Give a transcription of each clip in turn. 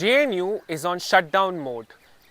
JNU is on shutdown mode.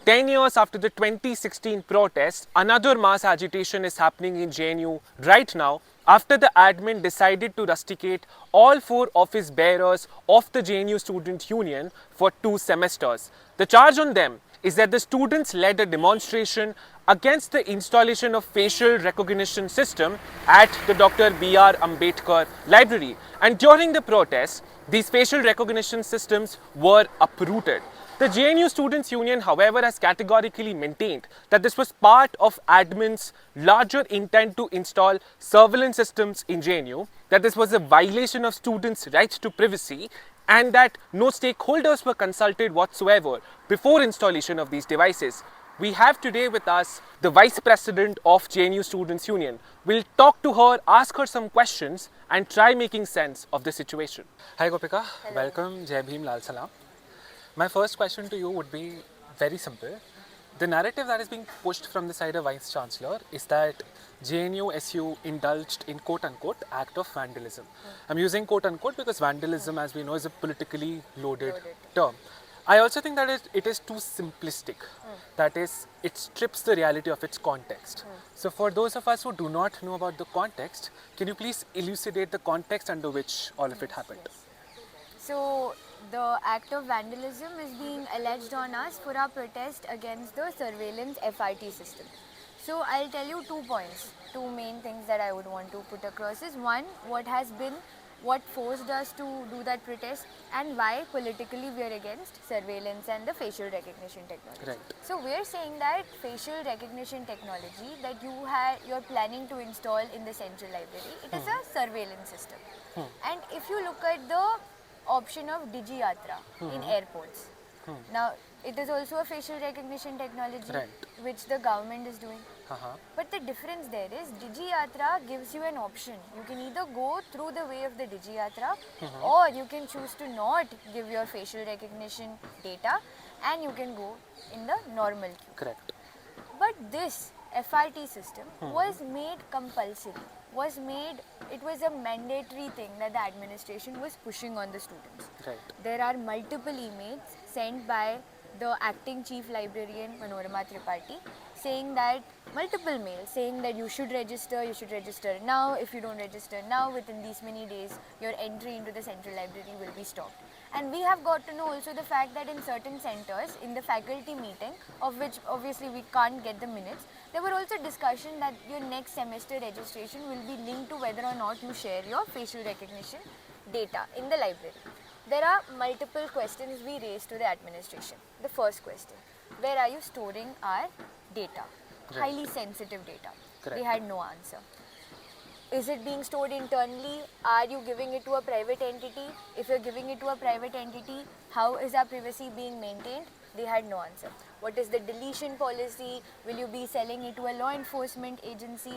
10 years after the 2016 protests, another mass agitation is happening in JNU right now after the admin decided to rusticate all 4 office bearers of the JNU Student Union for 2 semesters. The charge on them is that the students led a demonstration against the installation of facial recognition system at the Dr. B.R. Ambedkar Library. And during the protests, these facial recognition systems were uprooted. The JNU Students' Union, however, has categorically maintained that this was part of admin's larger intent to install surveillance systems in JNU, that this was a violation of students' right to privacy, and that no stakeholders were consulted whatsoever before installation of these devices. We have today with us the Vice President of JNU Students' Union. We'll talk to her, ask her some questions, and try making sense of the situation. Hi Gopika, Hello. welcome, Jai Bhim, Lal Salam. My first question to you would be very simple. The narrative that is being pushed from the side of Vice Chancellor is that JNU SU indulged in quote-unquote act of vandalism. I'm using quote-unquote because vandalism, as we know, is a politically loaded term. I also think that it is too simplistic. That is, it strips the reality of its context. So for those of us who do not know about the context, can you please elucidate the context under which all of it happened? So the act of vandalism is being alleged on us for our protest against the surveillance FIT system. So I'll tell you 2 points, 2 main things that I would want to put across is one, what forced us to do that protest and why politically we are against surveillance and the facial recognition technology. Right. So we're saying that facial recognition technology that you're planning to install in the central library, it is a surveillance system. And if you look at the option of DigiYatra in airports, now it is also a facial recognition technology Right. which the government is doing. Uh-huh. But the difference there is DigiYatra gives you an option. You can either go through the way of the DigiYatra or you can choose to not give your facial recognition data and you can go in the normal queue. Correct. But this FIT system was made compulsory, it was a mandatory thing that the administration was pushing on the students. Right. There are multiple emails sent by the acting chief librarian Manorama Tripathi saying that, multiple mails saying that you should register now, if you don't register now within these many days your entry into the central library will be stopped. And we have got to know also the fact that in certain centers, in the faculty meeting, of which obviously we can't get the minutes, there were also discussion that your next semester registration will be linked to whether or not you share your facial recognition data in the library. There are multiple questions we raised to the administration. The first question, where are you storing our data? Right. Highly sensitive data. Correct. They had no answer. Is it being stored internally? Are you giving it to a private entity? If you're giving it to a private entity, how is our privacy being maintained? They had no answer. What is the deletion policy? Will you be selling it to a law enforcement agency?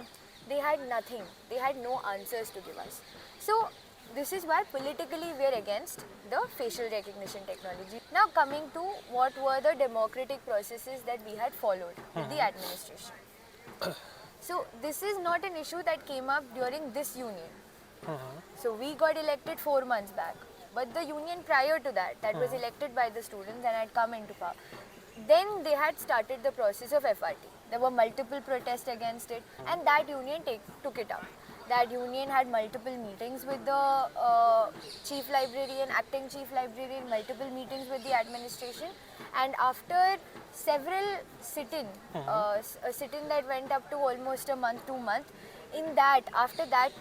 They had nothing. They had no answers to give us. So this is why politically we are against the facial recognition technology. Now coming to what were the democratic processes that we had followed with the administration. So this is not an issue that came up during this union. So we got elected 4 months back. But the union prior to that was elected by the students and had come into power. Then they had started the process of FRT. There were multiple protests against it and that union took it up. That union had multiple meetings with the chief librarian, acting chief librarian, multiple meetings with the administration, and after several sit-in, a sit-in that went up to almost a month, 2 months, after that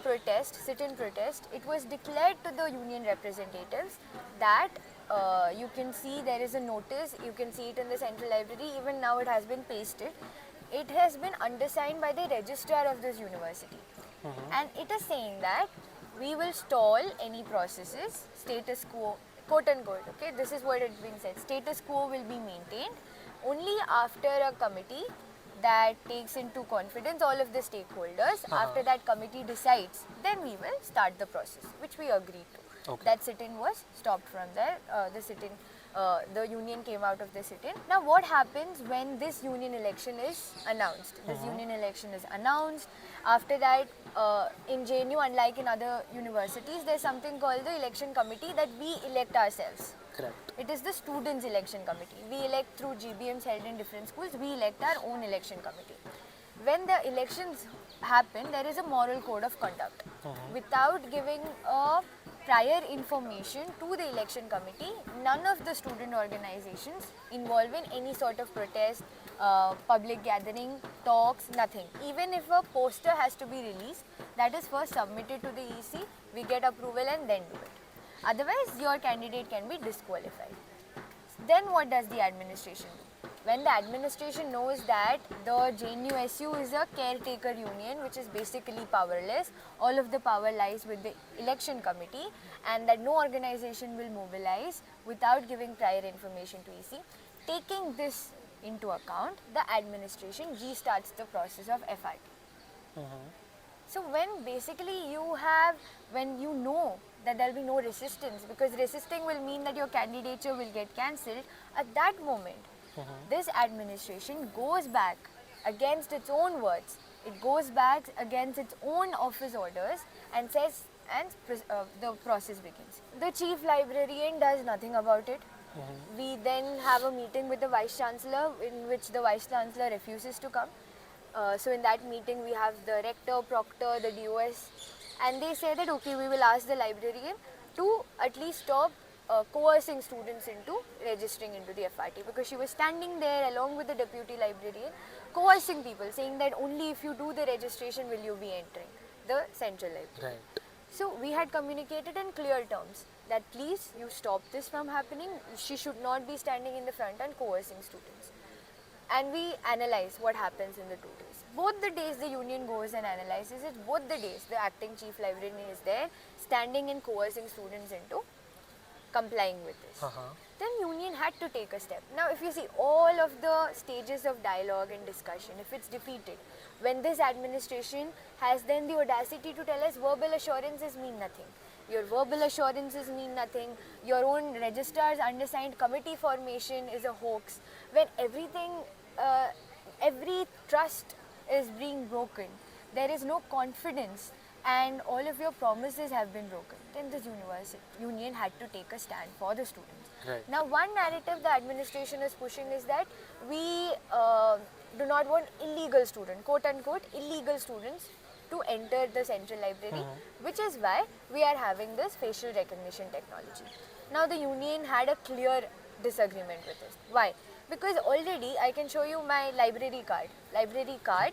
sit-in protest, it was declared to the union representatives that you can see there is a notice, you can see it in the central library, even now it has been pasted. It has been undersigned by the registrar of this university. And it is saying that we will stall any processes, status quo, quote unquote, okay, this is what it's being said, status quo will be maintained only after a committee that takes into confidence all of the stakeholders. After that committee decides, then we will start the process, which we agreed to. Okay. That sit-in was stopped from there, the sit-in the union came out of the sit-in. Now, what happens when this union election is announced? This union election is announced. After that, in JNU, unlike in other universities, there's something called the election committee that we elect ourselves. Correct. It is the students' election committee. We elect through GBMs held in different schools. We elect our own election committee. When the elections happen, there is a moral code of conduct. Without giving a prior information to the election committee, none of the student organizations involved in any sort of protest, public gathering, talks, nothing. Even if a poster has to be released, that is first submitted to the EC, we get approval and then do it. Otherwise, your candidate can be disqualified. Then what does the administration do? When the administration knows that the JNUSU is a caretaker union which is basically powerless, all of the power lies with the election committee, and that no organization will mobilize without giving prior information to EC, taking this into account, the administration restarts the process of FRT. So when basically when you know that there will be no resistance, because resisting will mean that your candidature will get cancelled, at that moment, this administration goes back against its own words. It goes back against its own office orders and says, and the process begins. The chief librarian does nothing about it. We then have a meeting with the vice chancellor in which the vice chancellor refuses to come. So in that meeting, we have the rector, proctor, the DOS, and they say that okay, we will ask the librarian to at least stop coercing students into registering into the FRT, because she was standing there along with the deputy librarian coercing people, saying that only if you do the registration will you be entering the central library. Right. So we had communicated in clear terms that please you stop this from happening. She should not be standing in the front and coercing students. And we analyze what happens in the 2 days. Both the days the union goes and analyzes it, both the days the acting chief librarian is there standing and coercing students into complying with this. Then union had to take a step. Now if you see all of the stages of dialogue and discussion, if it's defeated, when this administration has then the audacity to tell us verbal assurances mean nothing. Your verbal assurances mean nothing. Your own registrar's undersigned committee formation is a hoax. When everything, every trust is being broken, there is no confidence, and all of your promises have been broken, then this union had to take a stand for the students. Right. Now, one narrative the administration is pushing is that we do not want illegal students, quote unquote, illegal students to enter the central library, which is why we are having this facial recognition technology. Now, the union had a clear disagreement with this. Why? Because already I can show you my library card. Library card,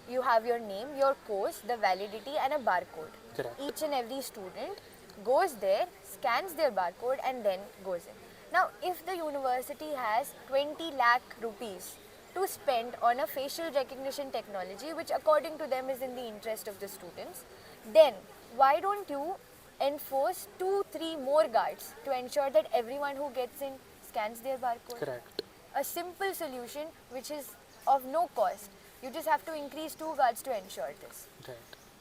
you have your name, your course, the validity and a barcode. Correct. Each and every student goes there, scans their barcode and then goes in. Now, if the university has 20 lakh rupees to spend on a facial recognition technology, which according to them is in the interest of the students, then why don't you enforce 2-3 more guards to ensure that everyone who gets in scans their barcode? Correct. A simple solution which is of no cost. You just have to increase 2 guards to ensure this. Right.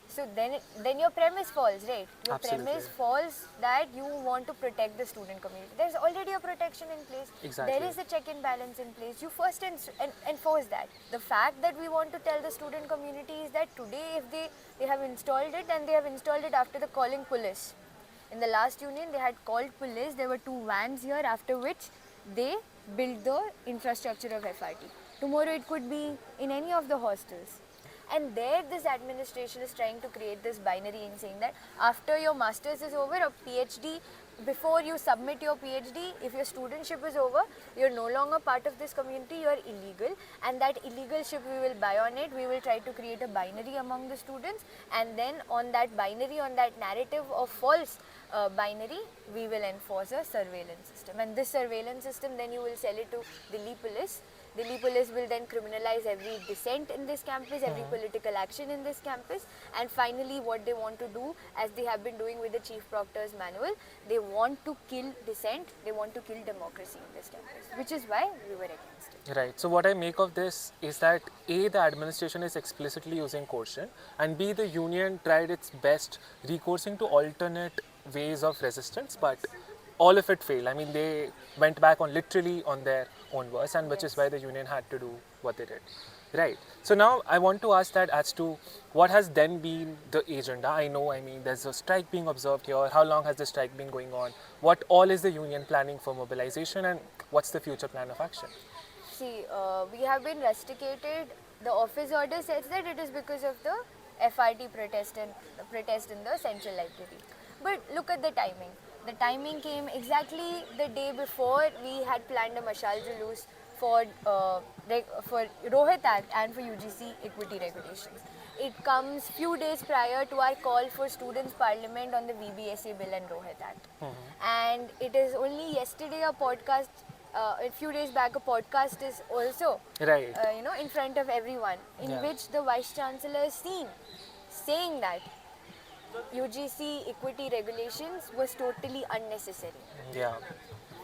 So then your premise falls, right? Your Absolutely. premise falls that you want to protect the student community. There's already a protection in place. Exactly. There is a check and balance in place. You first enforce that. The fact that we want to tell the student community is that today if they have installed it, and they have installed it after the calling police. In the last union, they had called police. There were 2 vans here, after which they built the infrastructure of FRT. Tomorrow it could be in any of the hostels. And there this administration is trying to create this binary in saying that after your master's is over, a PhD, before you submit your PhD, if your studentship is over, you're no longer part of this community, you're illegal, and that illegal ship we will buy on it, we will try to create a binary among the students, and then on that binary, on that narrative of false binary, we will enforce a surveillance system. And this surveillance system, then you will sell it to Delhi police. Delhi police will then criminalize every dissent in this campus, every political action in this campus, and finally what they want to do, as they have been doing with the Chief Proctor's manual, they want to kill dissent, they want to kill democracy in this campus, which is why we were against it. Right. So what I make of this is that A, the administration is explicitly using coercion, and B, the union tried its best recoursing to alternate ways of resistance, but all of it failed. I mean, they went back on literally on their own verse, and which is why the union had to do what they did. Right. So now I want to ask that as to what has then been the agenda. I know, I mean, there's a strike being observed here. How long has the strike been going on? What all is the union planning for mobilization, and what's the future plan of action? See, we have been rusticated. The office order says that it is because of the FRT protest in the central library. But look at the timing. The timing came exactly the day before we had planned a Mashal Julus for Rohit Act and for UGC equity regulations. It comes few days prior to our call for students' parliament on the VBSA bill and Rohit Act. And it is only yesterday a few days back a podcast is also Right. in front of everyone in Yeah. which the vice chancellor is seen saying that UGC equity regulations was totally unnecessary. Yeah.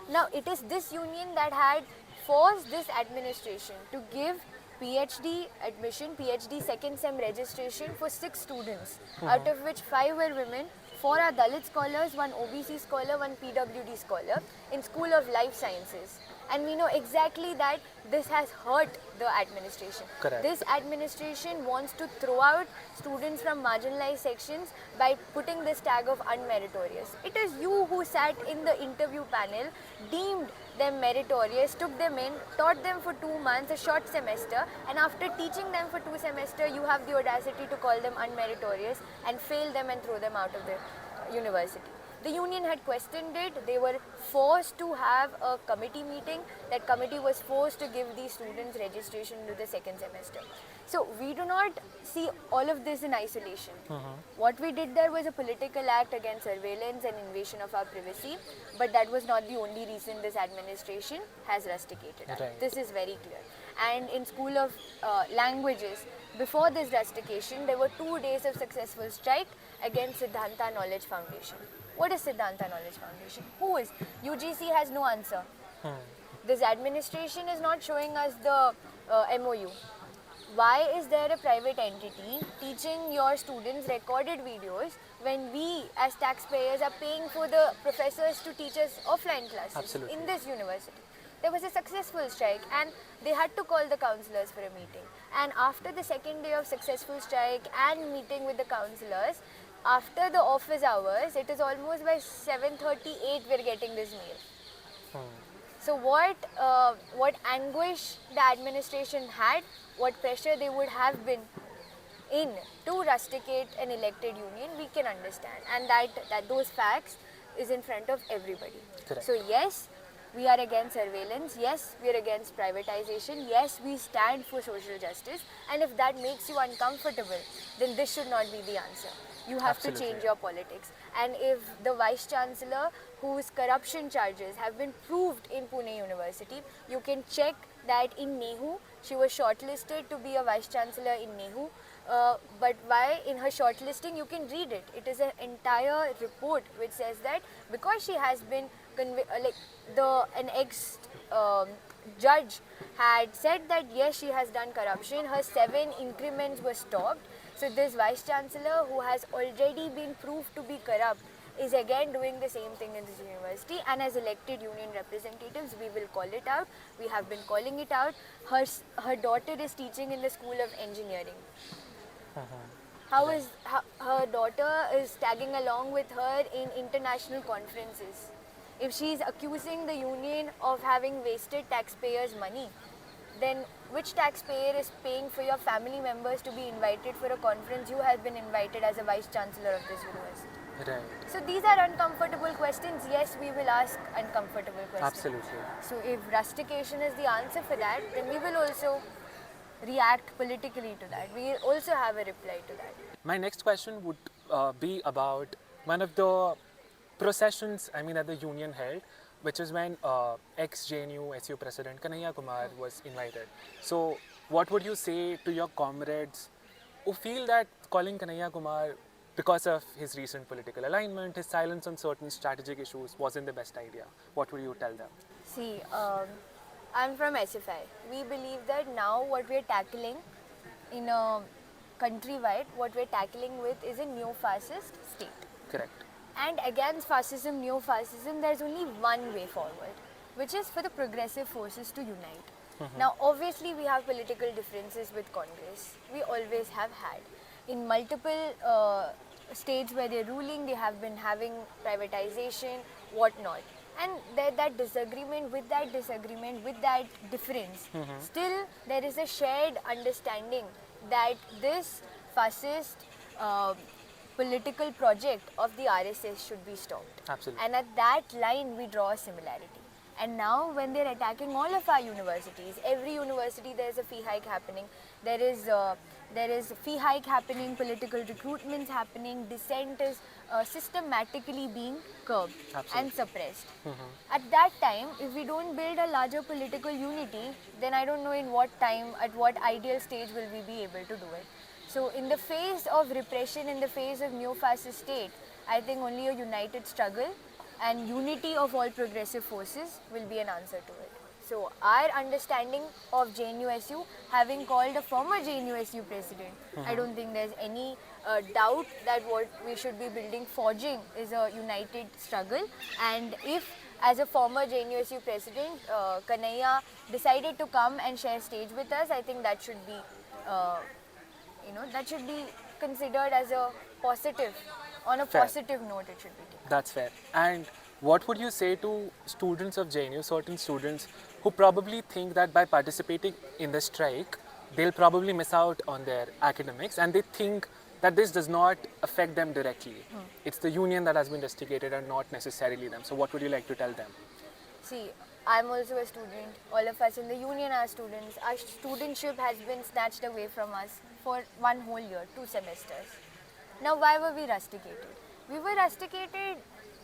Now it is this union that had forced this administration to give PhD admission, PhD second sem registration for 6 students, out of which 5 were women, 4 are Dalit scholars, 1 OBC scholar, 1 PWD scholar in School of Life Sciences. And we know exactly that this has hurt the administration. Correct. This administration wants to throw out students from marginalized sections by putting this tag of unmeritorious. It is you who sat in the interview panel, deemed them meritorious, took them in, taught them for 2 months, a short semester, and after teaching them for 2 semesters, you have the audacity to call them unmeritorious and fail them and throw them out of the university. The union had questioned it. They were forced to have a committee meeting. That committee was forced to give these students registration to the second semester. So we do not see all of this in isolation. What we did there was a political act against surveillance and invasion of our privacy, but that was not the only reason this administration has rusticated us. Right. This is very clear. And in School of Languages, before this rustication, there were 2 days of successful strike against Siddhanta Knowledge Foundation. What is Siddhanta Knowledge Foundation? Who is? UGC has no answer. This administration is not showing us the MOU. Why is there a private entity teaching your students recorded videos when we as taxpayers are paying for the professors to teach us offline classes Absolutely. in this university? There was a successful strike and they had to call the councillors for a meeting. And after the second day of successful strike and meeting with the councillors, after the office hours, it is almost by 7:38 we're getting this mail. So what anguish the administration had, what pressure they would have been in to rusticate an elected union, we can understand. And that those facts is in front of everybody. Correct. So yes, we are against surveillance. Yes, we are against privatization. Yes, we stand for social justice. And if that makes you uncomfortable, then this should not be the answer. You have to Absolutely. change your politics. And if the vice chancellor whose corruption charges have been proved in Pune University, you can check that in NEHU, she was shortlisted to be a vice chancellor in NEHU. But why in her shortlisting, you can read it. It is an entire report which says that because she has been an ex judge had said that yes, she has done corruption, her 7 increments were stopped. So this vice chancellor who has already been proved to be corrupt is again doing the same thing in this university, and as elected union representatives we will call it out. We have been calling it out. Her daughter is teaching in the School of Engineering. How is her daughter is tagging along with her in international conferences? If she is accusing the union of having wasted taxpayers' money, then which taxpayer is paying for your family members to be invited for a conference you have been invited as a vice chancellor of this university? Right. So these are uncomfortable questions. Yes, we will ask uncomfortable questions. Absolutely. So if rustication is the answer for that, then we will also react politically to that. We also have a reply to that. My next question would be about one of the processions, that the union held, which is when ex-JNU SU President Kanhaiya Kumar was invited. So what would you say to your comrades who feel that calling Kanhaiya Kumar, because of his recent political alignment, his silence on certain strategic issues, wasn't the best idea? What would you tell them? See, I'm from SFI. We believe that now what we're tackling in a countrywide, what we're tackling with is a neo-fascist state. Correct. And against fascism, neo-fascism, there's only one way forward, which is for the progressive forces to unite. Now, obviously, we have political differences with Congress. We always have had. In multiple states where they're ruling, they have been having privatization, whatnot. And that disagreement, with that difference, still there is a shared understanding that this fascist political project of the RSS should be stopped. Absolutely. And at that line, we draw a similarity. And now, when they're attacking all of our universities, every university there's a fee hike happening. There is fee hike happening, political recruitments happening, dissent is systematically being curbed and suppressed. At that time, if we don't build a larger political unity, then I don't know in what time, at what ideal stage will we be able to do it. So, in the face of repression, in the face of neo-fascist state, I think only a united struggle and unity of all progressive forces will be an answer to it. So, our understanding of JNUSU, having called a former JNUSU president, I don't think there's any doubt that what we should be building, forging, is a united struggle. And if, as a former JNUSU president, Kanhaiya decided to come and share stage with us, I think that should be that should be considered as a positive, on a Fair. positive note it should be taken. That's fair. And what would you say to students of JNU, certain students who probably think that by participating in the strike, they'll probably miss out on their academics, and they think that this does not affect them directly. It's the union that has been rusticated and not necessarily them. So what would you like to tell them? See, I'm also a student. All of us in the union are students. Our studentship has been snatched away from us for one whole year, 2 semesters. Now, why were we rusticated? We were rusticated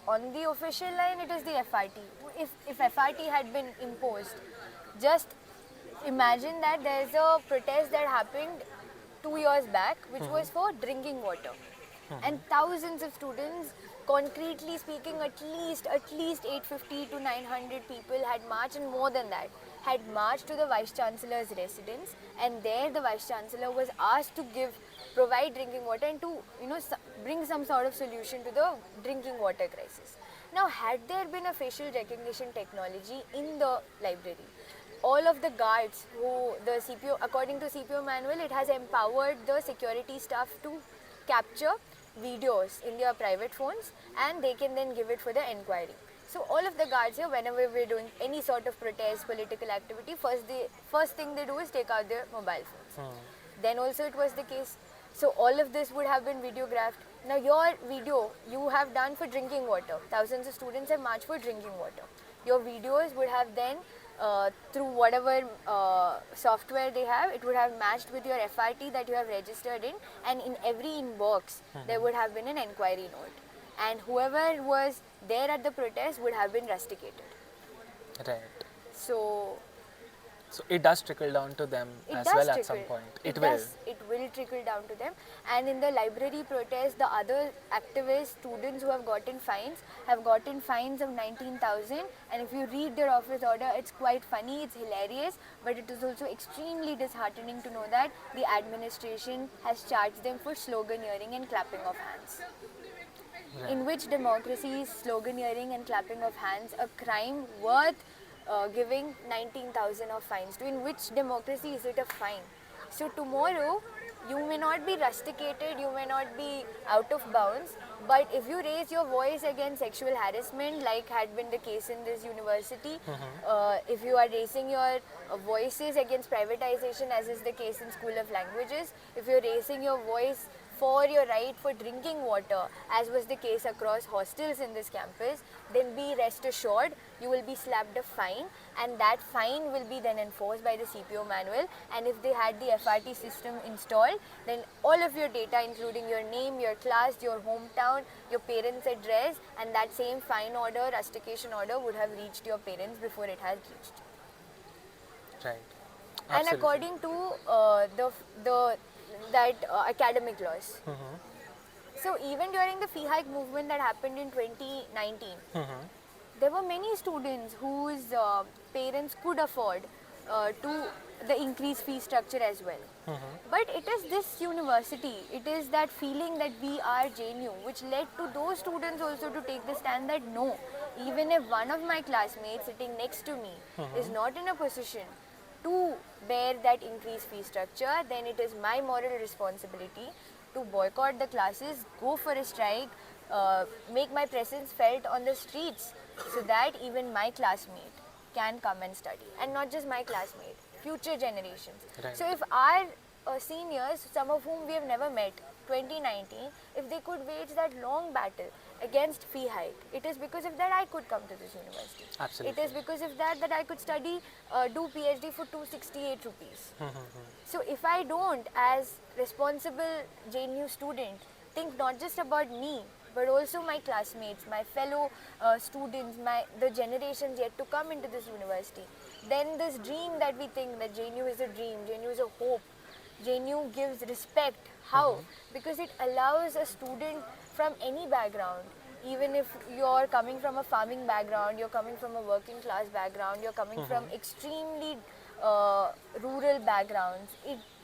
on the official line, it is the FRT. If FRT had been imposed, just imagine that there's a protest that happened 2 years back, which was for drinking water. And thousands of students, concretely speaking, at least 850 to 900 people had marched, and more than that, had marched to the Vice Chancellor's residence, and there the Vice Chancellor was asked to provide drinking water and to bring some sort of solution to the drinking water crisis. Now, had there been a facial recognition technology in the library, all of the guards according to CPO manual, it has empowered the security staff to capture videos in their private phones, and they can then give it for the enquiry. So all of the guards here, whenever we're doing any sort of protest, political activity, first thing they do is take out their mobile phones. Then also it was the case. So all of this would have been videographed. Now your video you have done for drinking water. Thousands of students have marched for drinking water. Your videos would have then, through whatever software they have, it would have matched with your FRT that you have registered in, and in every inbox there would have been an enquiry note. And whoever was there at the protest would have been rusticated. Right. So it does trickle down to them as well at some point. It will. It will trickle down to them. And in the library protest, the other activists, students who have gotten fines of 19,000. And if you read their office order, it's quite funny, it's hilarious, but it is also extremely disheartening to know that the administration has charged them for sloganeering and clapping of hands. Right. In which democracy is sloganeering and clapping of hands a crime worth giving 19,000 of fines to? In which democracy is it a fine? So tomorrow, you may not be rusticated, you may not be out of bounds, but if you raise your voice against sexual harassment, like had been the case in this university, if you are raising your voices against privatization, as is the case in School of Languages, if you're raising your voice for your right for drinking water, as was the case across hostels in this campus, then be rest assured you will be slapped a fine, and that fine will be then enforced by the CPO manual. And if they had the FRT system installed, then all of your data, including your name, your class, your hometown, your parents' address, and that same fine order, rustication order would have reached your parents before it has reached. Right. And Absolutely. according to academic laws. So even during the fee hike movement that happened in 2019, there were many students whose parents could afford to the increased fee structure as well. But it is this university, it is that feeling that we are JNU, which led to those students also to take the stand that no, even if one of my classmates sitting next to me is not in a position to bear that increased fee structure, then it is my moral responsibility to boycott the classes, go for a strike, make my presence felt on the streets so that even my classmate can come and study. And not just my classmate, future generations. Right. So if our seniors, some of whom we have never met, 2019, if they could wage that long battle against fee hike, it is because of that I could come to this university. Absolutely. It is because of that I could study, do PhD for 268 rupees. So if I don't, as responsible JNU student, think not just about me, but also my classmates, my fellow students, the generations yet to come into this university, then this dream that we think that JNU is a dream, JNU is a hope, JNU gives respect. How? Because it allows a student from any background, even if you're coming from a farming background, you're coming from a working class background, you're coming from extremely rural backgrounds,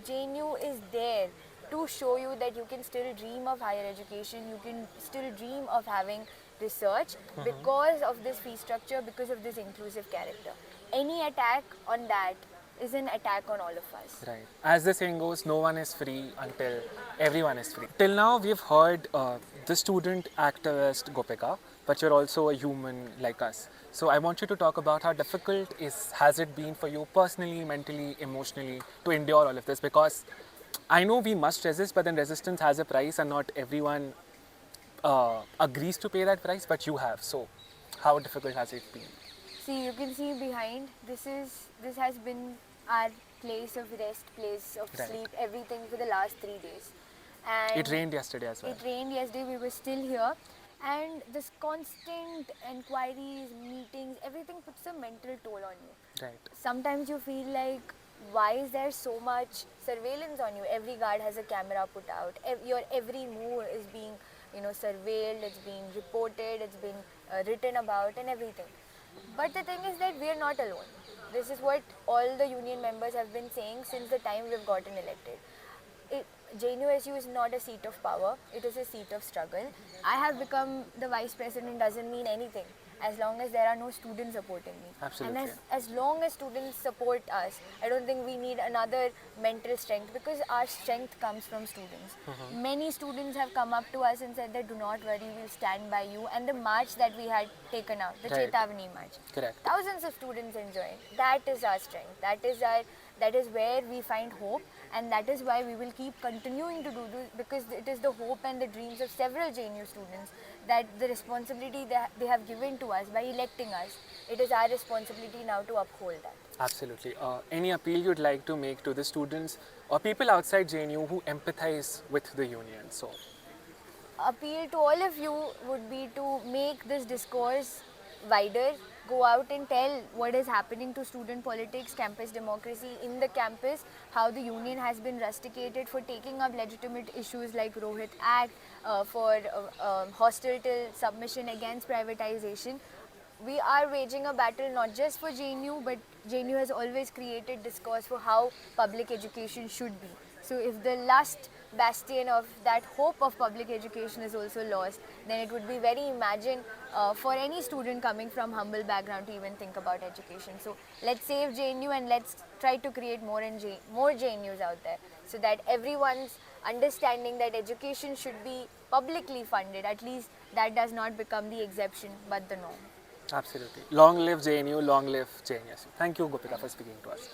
JNU is there to show you that you can still dream of higher education, you can still dream of having research because of this fee structure, because of this inclusive character. Any attack on that is an attack on all of us. Right. As the saying goes, no one is free until everyone is free. Till now, we've heard the student activist Gopika, but you're also a human like us. So I want you to talk about how difficult has it been for you personally, mentally, emotionally to endure all of this, because I know we must resist, but then resistance has a price and not everyone agrees to pay that price, but you have. So how difficult has it been? See, you can see behind, this has been our place of rest, place of Right. sleep, everything for the last 3 days. And It rained yesterday as well. It rained yesterday, we were still here. And this constant inquiries, meetings, everything puts a mental toll on you. Right. Sometimes you feel like, why is there so much surveillance on you? Every guard has a camera put out. Your every move is being, surveilled. It's being reported. It's being written about and everything. But the thing is that we are not alone. This is what all the union members have been saying since the time we've gotten elected. JNUSU is not a seat of power, it is a seat of struggle. I have become the vice president doesn't mean anything as long as there are no students supporting me. Absolutely. And as long as students support us, I don't think we need another mental strength, because our strength comes from students. Many students have come up to us and said that do not worry, we'll stand by you. And the march that we had taken out, the Right. Chetavani march, Correct. thousands of students enjoying. That is our strength. That is where we find hope, and that is why we will keep continuing to do this, because it is the hope and the dreams of several JNU students that the responsibility that they have given to us by electing us, it is our responsibility now to uphold that. Absolutely. Any appeal you'd like to make to the students or people outside JNU who empathize with the union? So, Appeal to all of you would be to make this discourse wider, go out and tell what is happening to student politics, campus democracy in the campus, how the union has been rusticated for taking up legitimate issues like Rohit Act, for hostile till submission against privatization. We are waging a battle not just for JNU, but JNU has always created discourse for how public education should be. So if the last bastion of that hope of public education is also lost, then it would be very imagined for any student coming from humble background to even think about education. So let's save JNU and let's try to create more JNUs out there, so that everyone's understanding that education should be publicly funded. At least that does not become the exception but the norm. absolutely. Long live JNU, long live JNSU. Thank you, Gopika, for speaking to us.